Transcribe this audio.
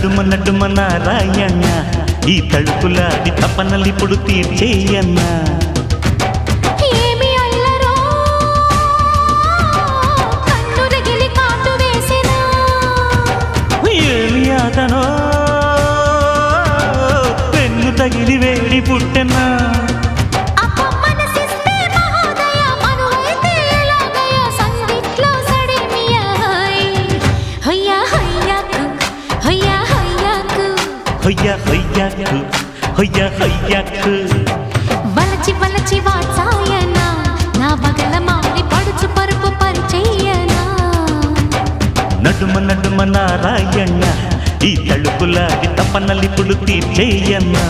నడుమ నడుమ నారాయణ ఈ తడుపులాడి తపనలిప్పుడు తీర్చేయన్నా ఏమి పెన్ను తగిలి వేడి పుట్టెనా హొయ్యా హొయ్యాకు హొయ్యా హొయ్యాకు వలచి వలచి వాచాయనా నా బగల మారి పడుచు పరుపు పరిచయనా నడుమ నడుమ నారాయణ ఈ తలుపులాడి తపనలిప్పుడు తీర్చేయన్నా